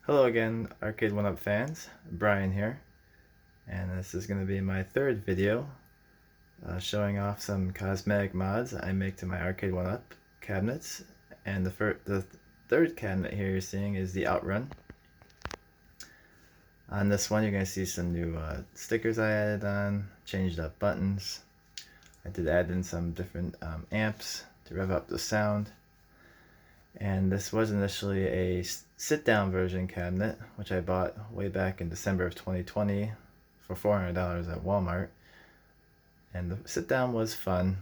Hello again, Arcade1up fans. Brian here, and this is going to be my third video showing off some cosmetic mods I make to my Arcade1up cabinets. And the third cabinet here you're seeing is the Outrun. On this one, you're going to see some new stickers I added on, changed up buttons. I did add in some different amps to rev up the sound. And this was initially a sit-down version cabinet, which I bought way back in December of 2020 for $400 at Walmart. And the sit-down was fun,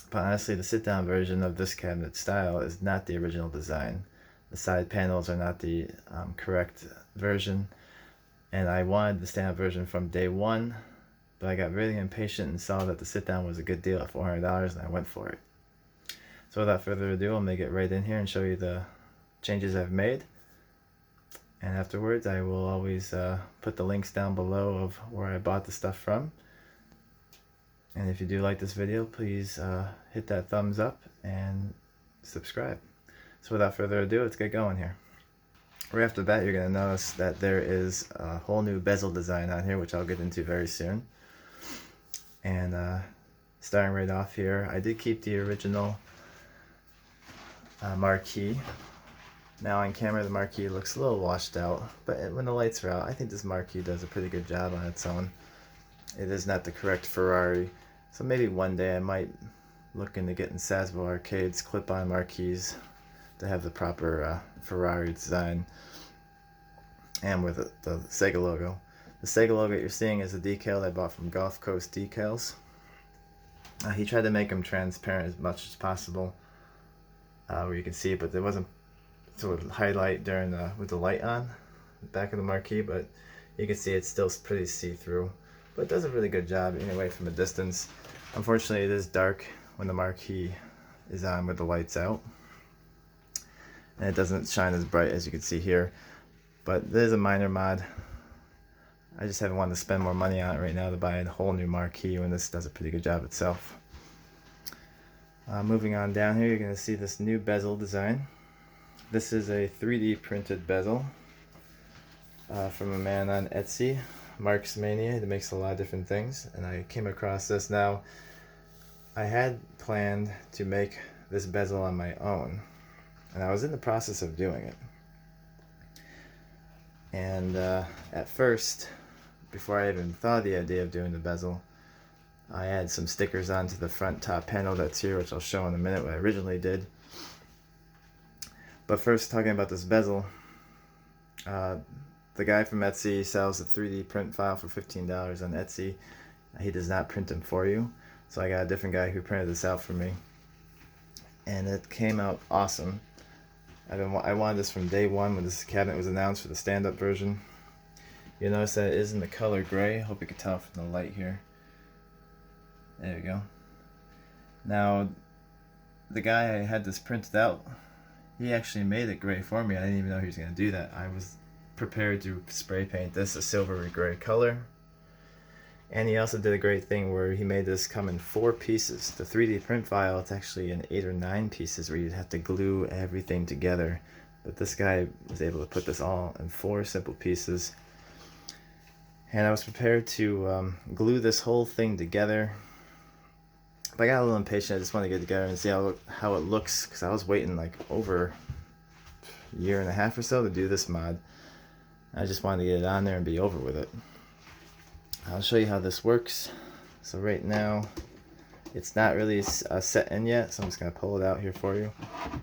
but honestly the sit-down version of this cabinet style is not the original design. The side panels are not the correct version, and I wanted the stand-up version from day one, but I got really impatient and saw that the sit-down was a good deal at $400 and I went for it. So without further ado, I'll make it right in here and show you the changes I've made. And afterwards, I will always put the links down below of where I bought the stuff from. And if you do like this video, please hit that thumbs up and subscribe. So without further ado, let's get going here. Right off the bat, you're going to notice that there is a whole new bezel design on here, which I'll get into very soon. And starting right off here, I did keep the original marquee. Now on camera the marquee looks a little washed out, but when the lights are out, I think this marquee does a pretty good job on its own. It is not the correct Ferrari, so maybe one day I might look into getting Sazbo Arcade's clip-on marquees to have the proper Ferrari design, and with the Sega logo. The Sega logo you're seeing is a decal I bought from Gulf Coast Decals. He tried to make them transparent as much as possible, where you can see it, but there wasn't sort of highlight during with the light on the back of the marquee, but you can see it's still pretty see-through, but it does a really good job anyway from a distance. Unfortunately, it is dark when the marquee is on with the lights out, and it doesn't shine as bright as you can see here, but there's a minor mod. I just haven't wanted to spend more money on it right now to buy a whole new marquee when this does a pretty good job itself. Moving on down here, you're going to see this new bezel design. This is a 3D printed bezel from a man on Etsy, Mark's Mania. He makes a lot of different things, and I came across this. Now, I had planned to make this bezel on my own, and I was in the process of doing it. And at first, before I even thought of the idea of doing the bezel, I add some stickers onto the front top panel that's here, which I'll show in a minute what I originally did. But first, talking about this bezel, the guy from Etsy sells a 3D print file for $15 on Etsy. He does not print them for you, so I got a different guy who printed this out for me, and it came out awesome. I wanted this from day one when this cabinet was announced for the stand-up version. You'll notice that it is in the color gray. Hope you can tell from the light here. There we go. Now, the guy I had this printed out, he actually made it gray for me. I didn't even know he was going to do that. I was prepared to spray paint this a silvery gray color. And he also did a great thing where he made this come in 4 pieces. The 3D print file, it's actually in 8 or 9 pieces where you'd have to glue everything together. But this guy was able to put this all in 4 simple pieces. And I was prepared to glue this whole thing together. But I got a little impatient. I just wanted to get together and see how it looks, because I was waiting like over a year and a half or so to do this mod. I just wanted to get it on there and be over with it. I'll show you how this works. So right now, it's not really set in yet, so I'm just going to pull it out here for you.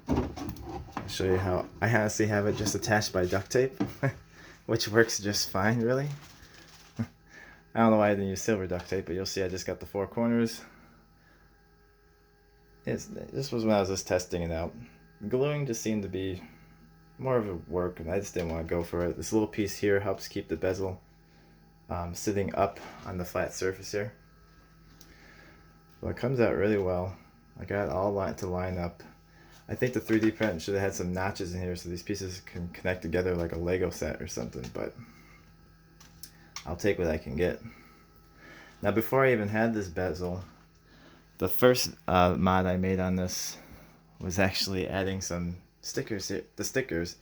I'll show you how I honestly have it just attached by duct tape, which works just fine, really. I don't know why I didn't use silver duct tape, but you'll see I just got the 4 corners. This was when I was just testing it out. Gluing just seemed to be more of a work, and I just didn't want to go for it. This little piece here helps keep the bezel sitting up on the flat surface here. Well, it comes out really well. I got it all to line up. I think the 3D print should have had some notches in here so these pieces can connect together like a Lego set or something, but I'll take what I can get. Now, before I even had this bezel, the first mod I made on this was actually adding some stickers here. The stickers,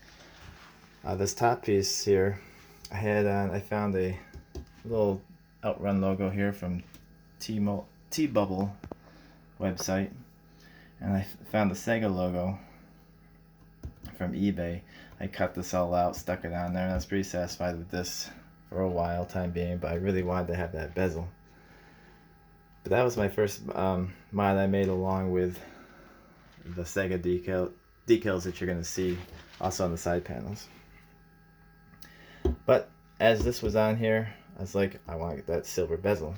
This top piece here, I found a little Outrun logo here from T-Bubble website, and I found the Sega logo from eBay. I cut this all out, stuck it on there, and I was pretty satisfied with this for a while, time being, but I really wanted to have that bezel. But that was my first mod I made, along with the Sega decals that you're going to see also on the side panels. But as this was on here, I was like, I want to get that silver bezel.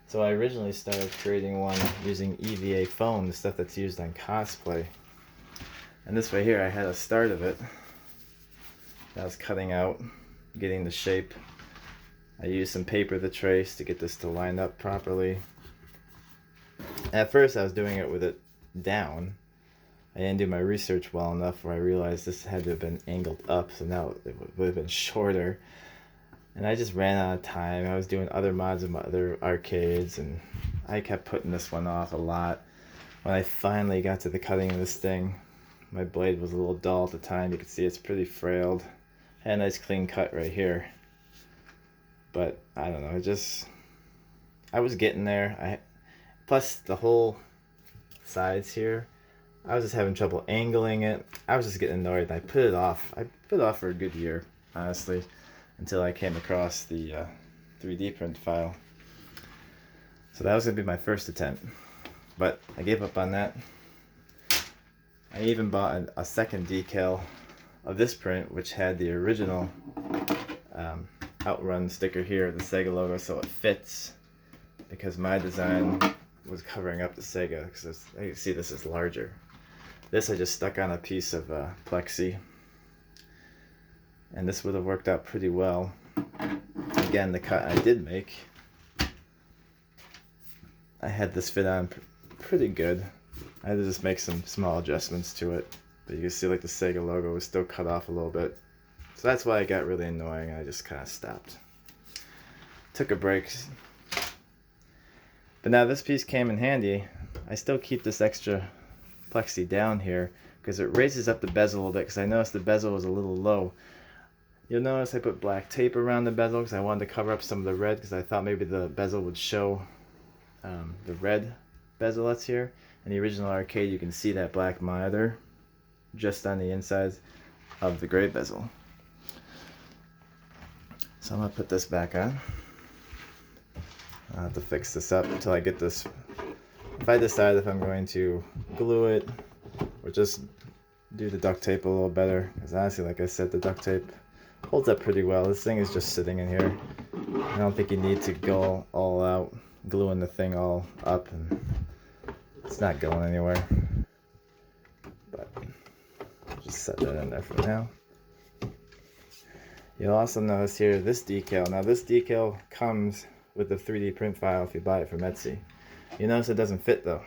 So I originally started creating one using EVA foam, the stuff that's used on cosplay. And this way here, I had a start of it that I was cutting out, getting the shape. I used some paper to trace to get this to line up properly. At first I was doing it with it down. I didn't do my research well enough where I realized this had to have been angled up, so now it would have been shorter. And I just ran out of time. I was doing other mods of my other arcades, and I kept putting this one off a lot. When I finally got to the cutting of this thing, my blade was a little dull at the time. You can see it's pretty frailed. I had a nice clean cut right here. But I don't know, I was getting there. Plus the whole sides here, I was just having trouble angling it. I was just getting annoyed. I put it off. I put it off for a good year, honestly, until I came across the 3D print file. So that was going to be my first attempt. But I gave up on that. I even bought a second decal of this print, which had the original Outrun sticker here, the Sega logo, so it fits, because my design was covering up the Sega, because you can see this is larger. This I just stuck on a piece of plexi, and this would have worked out pretty well. Again, the cut I did make, I had this fit on pretty good. I had to just make some small adjustments to it, but you can see like the Sega logo was still cut off a little bit. So that's why it got really annoying, and I just kind of stopped. Took a break. But now this piece came in handy. I still keep this extra plexi down here because it raises up the bezel a little bit, because I noticed the bezel was a little low. You'll notice I put black tape around the bezel because I wanted to cover up some of the red, because I thought maybe the bezel would show the red bezel that's here. In the original arcade, you can see that black monitor just on the insides of the gray bezel. So I'm going to put this back on. I'll have to fix this up until I get this. If I decide if I'm going to glue it or just do the duct tape a little better, because honestly, like I said, the duct tape holds up pretty well. This thing is just sitting in here. I don't think you need to go all out gluing the thing all up, and it's not going anywhere. But I'll just set that in there for now. You'll also notice here this decal. Now this decal comes with the 3D print file if you buy it from Etsy. You notice it doesn't fit though.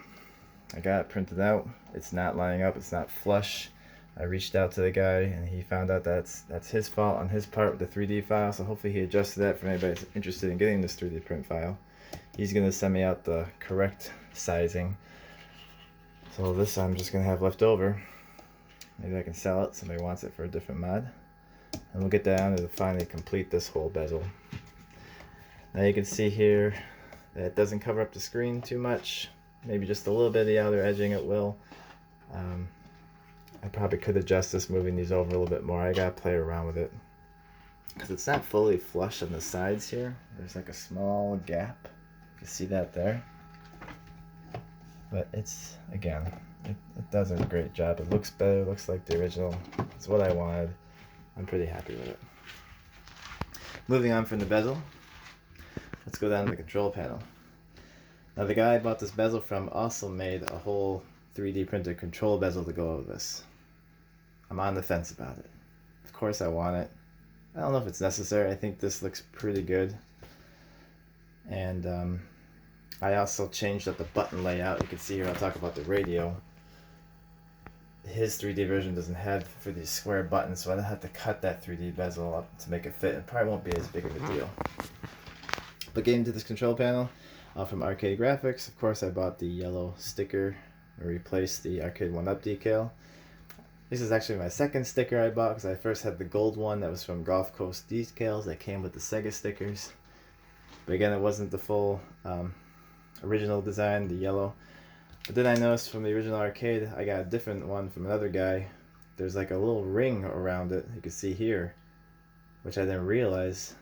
I got it printed out. It's not lining up. It's not flush. I reached out to the guy and he found out that's his fault on his part with the 3D file. So hopefully he adjusted that for anybody that's interested in getting this 3D print file. He's going to send me out the correct sizing. So this I'm just going to have left over. Maybe I can sell it. Somebody wants it for a different mod. And we'll get down to finally complete this whole bezel. Now you can see here that it doesn't cover up the screen too much. Maybe just a little bit of the outer edging it will. I probably could adjust this, moving these over a little bit more. I gotta play around with it, because it's not fully flush on the sides here. There's like a small gap. You can see that there. But it's, again, it does a great job. It looks better, it looks like the original. It's what I wanted. I'm pretty happy with it. Moving on from the bezel, let's go down to the control panel. Now the guy I bought this bezel from also made a whole 3D printed control bezel to go over this. I'm on the fence about it. Of course I want it. I don't know if it's necessary. I think this looks pretty good. And I also changed up the button layout. You can see here, I'll talk about the radio. His 3D version doesn't have for these square buttons, so I don't have to cut that 3D bezel up to make it fit. It probably won't be as big of a deal. But getting to this control panel, from Arcade Graphics, of course I bought the yellow sticker to replace the Arcade1up decal. This is actually my second sticker I bought because I first had the gold one that was from Gulf Coast Decals that came with the Sega stickers. But again, it wasn't the full original design, the yellow. But then I noticed from the original arcade, I got a different one from another guy. There's like a little ring around it, you can see here, which I didn't realize.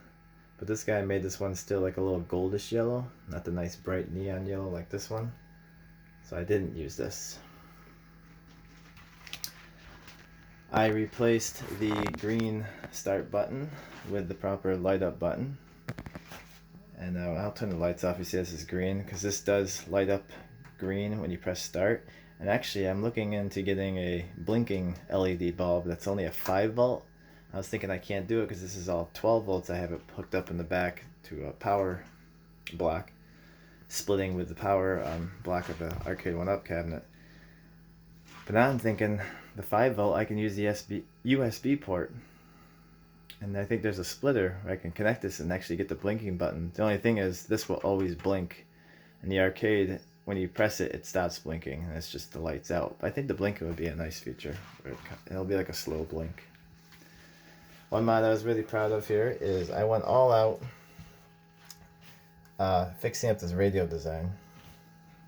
But this guy made this one still like a little goldish yellow, not the nice bright neon yellow like this one. So I didn't use this. I replaced the green start button with the proper light up button. And I'll turn the lights off. You see this is green because this does light up green when you press start. And actually I'm looking into getting a blinking LED bulb that's only a 5 volt. I was thinking I can't do it because this is all 12 volts. I have it hooked up in the back to a power block, splitting with the power block of the Arcade1up cabinet. But now I'm thinking the 5 volt I can use the USB port. And I think there's a splitter where I can connect this and actually get the blinking button. The only thing is this will always blink. In the arcade, when you press it, it stops blinking and it's just the lights out. But I think the blinking would be a nice feature. It'll be like a slow blink. One mod I was really proud of here is I went all out fixing up this radio design.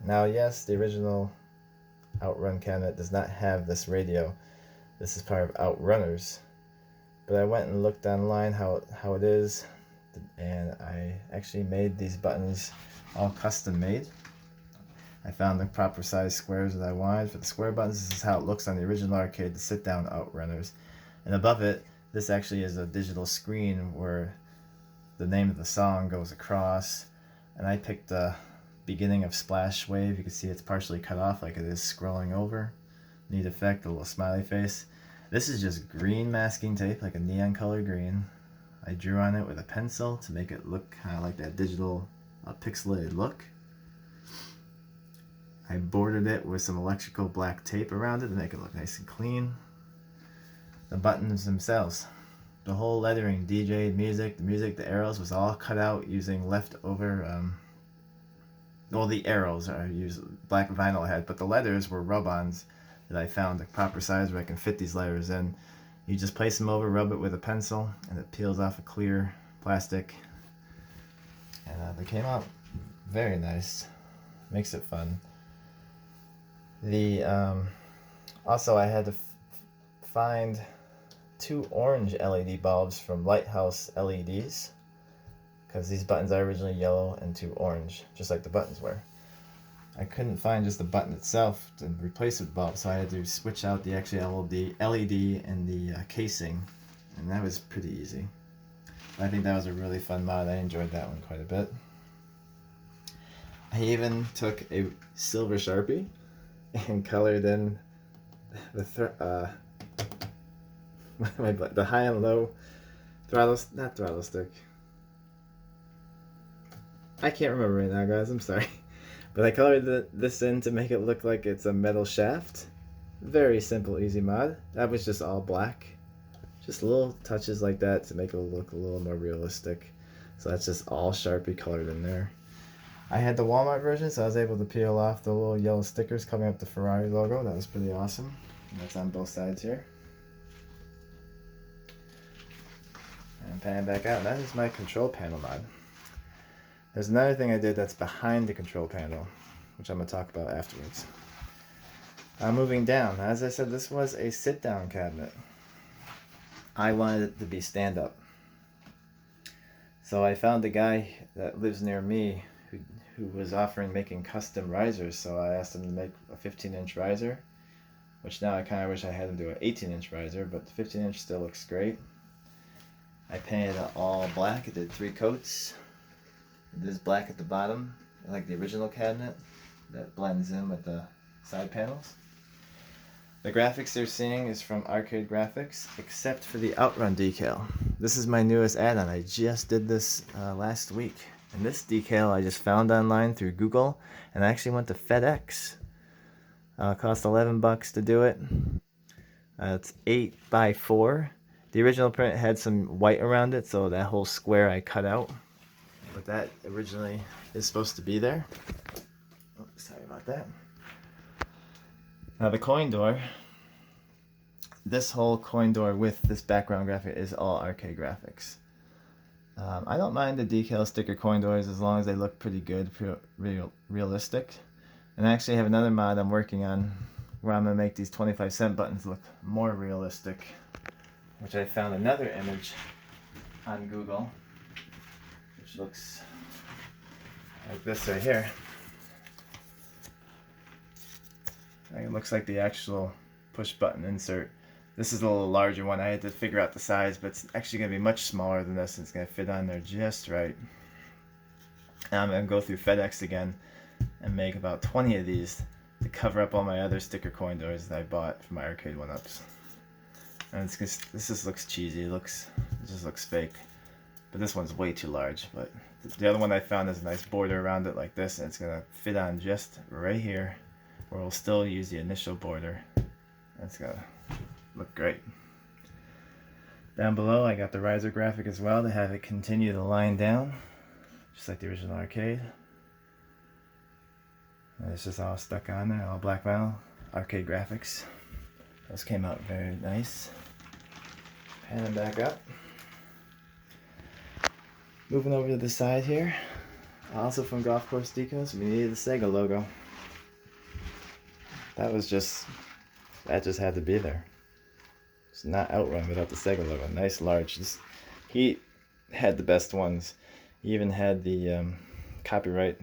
Now yes, the original Outrun cabinet does not have this radio. This is part of Outrunners. But I went and looked online how it is, and I actually made these buttons all custom made. I found the proper size squares that I wanted for the square buttons. This is how it looks on the original arcade, the sit down Outrunners. And above it, this actually is a digital screen where the name of the song goes across. And I picked the beginning of Splash Wave. You can see it's partially cut off like it is scrolling over. Neat effect, a little smiley face. This is just green masking tape, like a neon color green. I drew on it with a pencil to make it look kind of like that digital pixelated look. I bordered it with some electrical black tape around it to make it look nice and clean. The buttons themselves, the whole lettering, DJ, music, the arrows was all cut out using leftover, well, the arrows are used black vinyl head, but the letters were rub-ons that I found the proper size where I can fit these letters in. You just place them over, rub it with a pencil, and it peels off a clear plastic. And they came out very nice. Makes it fun. Also I had to find 2 orange LED bulbs from Lighthouse LEDs, because these buttons are originally yellow and 2 orange, just like the buttons were. I couldn't find just the button itself to replace with bulb, so I had to switch out the actual LED and the casing, and that was pretty easy. But I think that was a really fun mod. I enjoyed that one quite a bit. I even took a silver Sharpie and colored in the the high and low throttle stick. I can't remember right now, guys. I'm sorry. But I colored this in to make it look like it's a metal shaft. Very simple, easy mod. That was just all black. Just little touches like that to make it look a little more realistic. So that's just all Sharpie colored in there. I had the Walmart version, so I was able to peel off the little yellow stickers coming up the Ferrari logo. That was pretty awesome. And that's on both sides here. And pan back out. That is my control panel mod. There's another thing I did that's behind the control panel, which I'm going to talk about afterwards. Moving down. As I said, this was a sit-down cabinet. I wanted it to be stand-up. So I found a guy that lives near me who was offering making custom risers, so I asked him to make a 15-inch riser, which now I kind of wish I had him do an 18-inch riser, but the 15-inch still looks great. I painted it all black. I did 3 coats. It is black at the bottom, like the original cabinet. That blends in with the side panels. The graphics you're seeing is from Arcade Graphics, except for the Outrun decal. This is my newest add-on. I just did this last week. And this decal I just found online through Google, and I actually went to FedEx. It cost $11 to do it. It's 8x4. The original print had some white around it, so that whole square I cut out. But that originally is supposed to be there. Oh, sorry about that. Now the coin door, this whole coin door with this background graphic is all Arcade graphics. I don't mind the decal sticker coin doors as long as they look pretty good, realistic. And I actually have another mod I'm working on where I'm going to make these 25-cent buttons look more realistic, which I found another image on Google, which looks like this right here. It looks like the actual push button insert. This is a little larger one. I had to figure out the size, but it's actually going to be much smaller than this. It's going to fit on there just right. And I'm going to go through FedEx again and make about 20 of these to cover up all my other sticker coin doors that I bought from my Arcade1ups. And it's just, this just looks cheesy. It just looks fake. But this one's way too large. But the other one I found has a nice border around it like this, and it's going to fit on just right here, where we'll still use the initial border. It's going to look great. Down below I got the riser graphic as well to have it continue to line down, just like the original Arcade. And it's just all stuck on there, all black vinyl, Arcade graphics. Those came out very nice. Pan them back up. Moving over to the side here, also from Golf Course Decals, we needed the Sega logo. That just had to be there. It's not Outrun without the Sega logo. Nice large. He had the best ones. He even had the copyright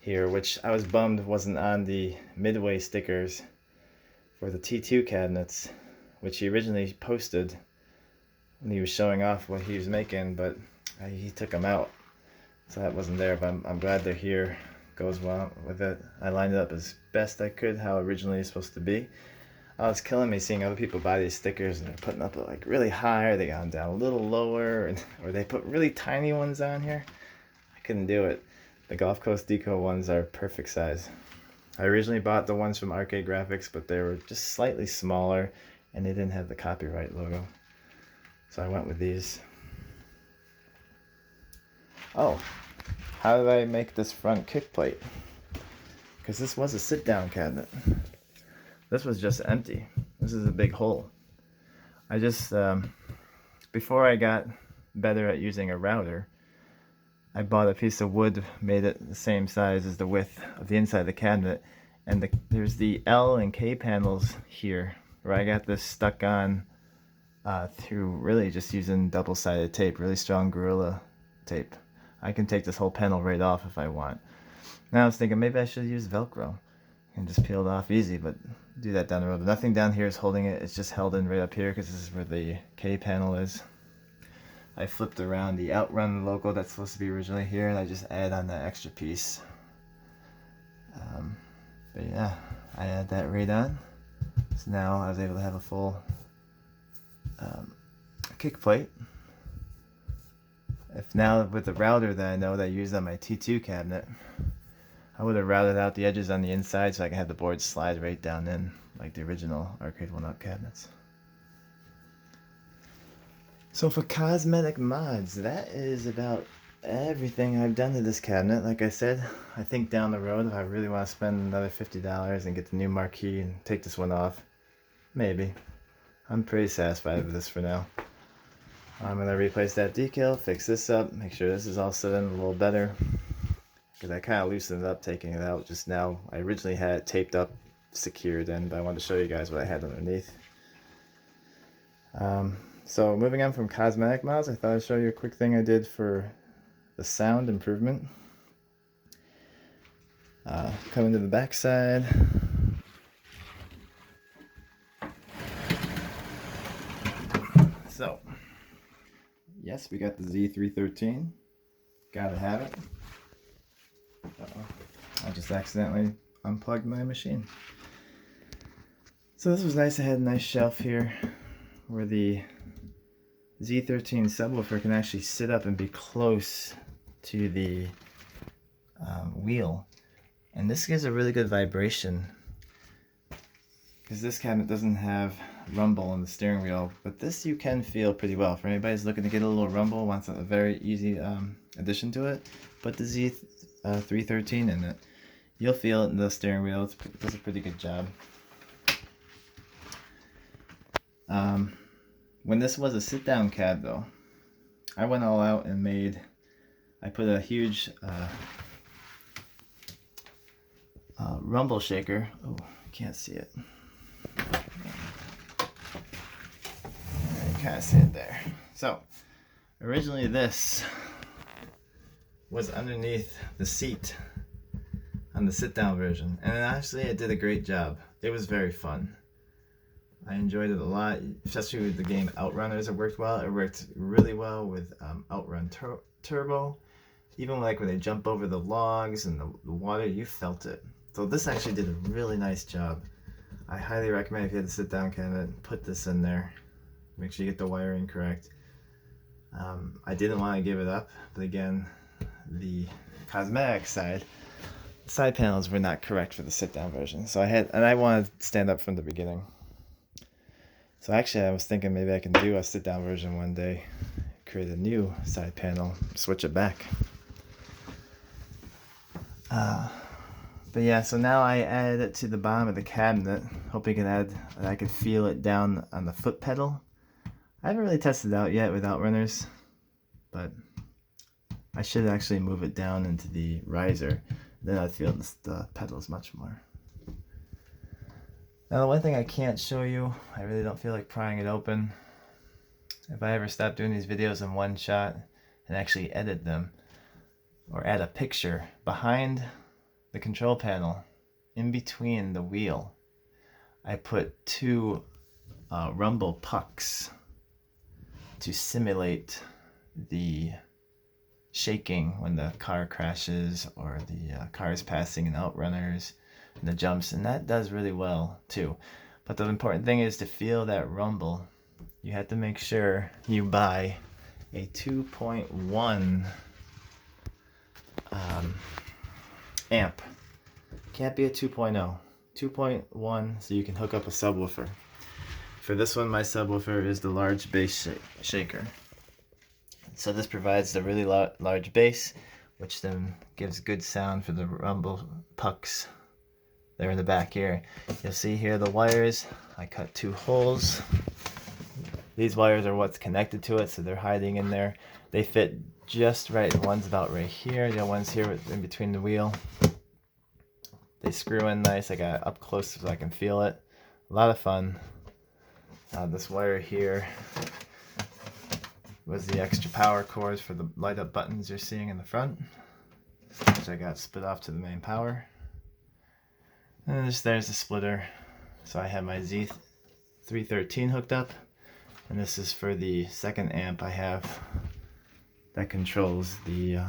here, which I was bummed wasn't on the Midway stickers for the T2 cabinets, which he originally posted when he was showing off what he was making, but he took them out, so that wasn't there. But I'm glad they're here. Goes well with it. I lined it up as best I could how originally it's supposed to be. Oh, it's killing me seeing other people buy these stickers and they're putting up like really high, or they got them down a little lower, or they put really tiny ones on here. I couldn't do it. The Golf Coast Deco ones are perfect size. I originally bought the ones from Arcade Graphics, but they were just slightly smaller and they didn't have the copyright logo. So I went with these. Oh, how did I make this front kick plate? Because this was a sit-down cabinet. This was just empty. This is a big hole. I just, before I got better at using a router, I bought a piece of wood, made it the same size as the width of the inside of the cabinet, and there's the L and K panels here, where I got this stuck on through really just using double-sided tape, really strong Gorilla tape. I can take this whole panel right off if I want. Now I was thinking maybe I should use Velcro and just peel it off easy, but do that down the road. Nothing down here is holding it. It's just held in right up here because this is where the K panel is. I flipped around the Outrun logo that's supposed to be originally here, and I just add on that extra piece. But yeah, I add that right on. So now I was able to have a full kick plate. If now with the router that I know that I used on my T2 cabinet, I would have routed out the edges on the inside so I can have the board slide right down in like the original Arcade1up cabinets. So for cosmetic mods, that is about everything I've done to this cabinet. Like I said, I think down the road if I really want to spend another $50 and get the new marquee and take this one off, maybe. I'm pretty satisfied with this for now. I'm going to replace that decal, fix this up, make sure this is all set in a little better. Because I kind of loosened it up taking it out just now. I originally had it taped up, secured in, but I wanted to show you guys what I had underneath. So moving on from cosmetic mods, I thought I'd show you a quick thing I did for the sound improvement. Coming to the back side. So, yes, we got the Z313. Gotta have it. I just accidentally unplugged my machine. So this was nice. I had a nice shelf here where the Z13 subwoofer can actually sit up and be close to the wheel. And this gives a really good vibration because this cabinet doesn't have rumble in the steering wheel, but this you can feel pretty well. For anybody who's looking to get a little rumble, wants a very easy addition to it, put the Z313 in it. You'll feel it in the steering wheel. It does a pretty good job. When this was a sit-down cab though, I went all out and I put a huge rumble shaker. Oh, I can't see it. You kind of see it there. So, originally this was underneath the seat on the sit-down version, and actually it did a great job. It was very fun. I enjoyed it a lot, especially with the game Outrunners. It worked well. It worked really well with Outrun Turbo. Even like when they jump over the logs and the water, you felt it. So this actually did a really nice job. I highly recommend if you had a sit-down cabinet, put this in there. Make sure you get the wiring correct. I didn't want to give it up, but again, the cosmetic side panels were not correct for the sit-down version. So I wanted to stand up from the beginning. So actually I was thinking maybe I can do a sit-down version one day, create a new side panel, switch it back. But yeah, so now I added it to the bottom of the cabinet, hoping I could feel it down on the foot pedal. I haven't really tested it out yet with Outrunners, but I should actually move it down into the riser. Then I'd feel the pedals much more. Now the one thing I can't show you, I really don't feel like prying it open. If I ever stop doing these videos in one shot and actually edit them, or add a picture behind the control panel, in between the wheel, I put two rumble pucks to simulate the shaking when the car crashes or the car is passing in Outrunners and the jumps, and that does really well too. But the important thing is to feel that rumble. You have to make sure you buy a 2.1 amp. Can't be a 2.0. 2.1 so you can hook up a subwoofer. For this one, my subwoofer is the large bass shaker. So this provides the really large bass, which then gives good sound for the rumble pucks. They're in the back here. You'll see here the wires. I cut 2 holes. These wires are what's connected to it, so they're hiding in there. They fit just right. One's about right here. The other one's here in between the wheel. They screw in nice. I got it up close so I can feel it. A lot of fun. This wire here was the extra power cords for the light up buttons you're seeing in the front, which I got split off to the main power. And there's the splitter. So I have my Z313 hooked up, and this is for the second amp I have that controls the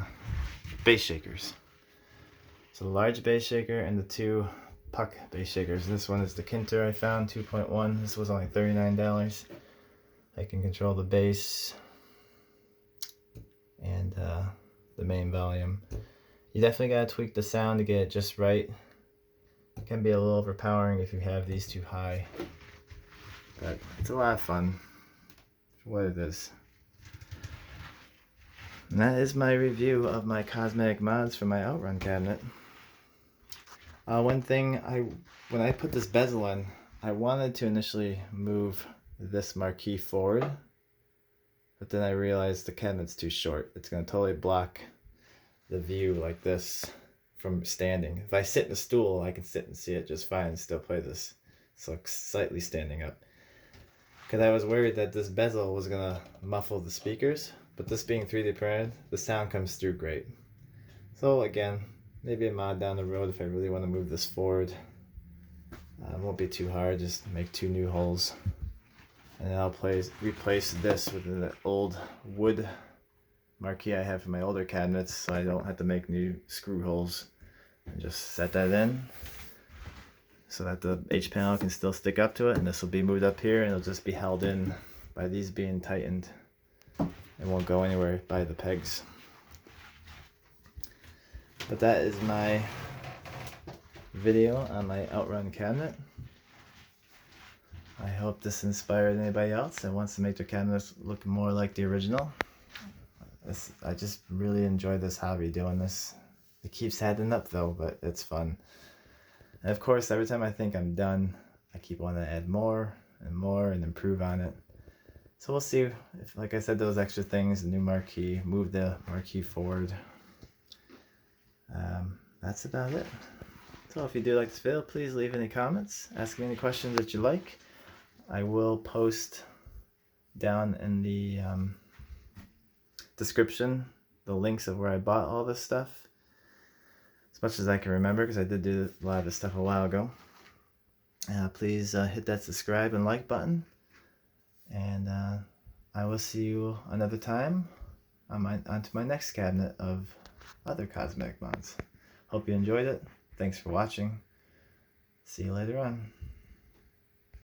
bass shakers. So the large bass shaker and the 2 puck bass shakers. This one is the Kinter I found, 2.1. This was only $39. I can control the bass and the main volume. You definitely gotta tweak the sound to get it just right. It can be a little overpowering if you have these too high, but it's a lot of fun for what it is. And that is my review of my cosmetic mods for my Outrun cabinet. One thing, when I put this bezel in, I wanted to initially move this marquee forward, but then I realized the cabinet's too short. It's going to totally block the view like this from standing. If I sit in a stool, I can sit and see it just fine and still play this. So slightly standing up. Because I was worried that this bezel was going to muffle the speakers, but this being 3D printed, the sound comes through great. So again, maybe a mod down the road if I really want to move this forward. It won't be too hard, just make 2 new holes. And then I'll replace this with an old wood marquee I have for my older cabinets, so I don't have to make new screw holes. And just set that in so that the H panel can still stick up to it, and this will be moved up here and it'll just be held in by these being tightened. It won't go anywhere by the pegs. But that is my video on my Outrun cabinet. I hope this inspired anybody else that wants to make their cabinets look more like the original. I just really enjoy this hobby, doing this. It keeps adding up though, but it's fun. And of course, every time I think I'm done, I keep wanting to add more and more and improve on it. So we'll see if, like I said, those extra things, the new marquee, move the marquee forward. That's about it. So if you do like this video, please leave any comments, ask me any questions that you like. I will post down in the description the links of where I bought all this stuff, as much as I can remember, because I did do a lot of this stuff a while ago. Please hit that subscribe and like button, and I will see you another time onto my next cabinet of other cosmetic mods. Hope you enjoyed it. Thanks for watching. See you later on.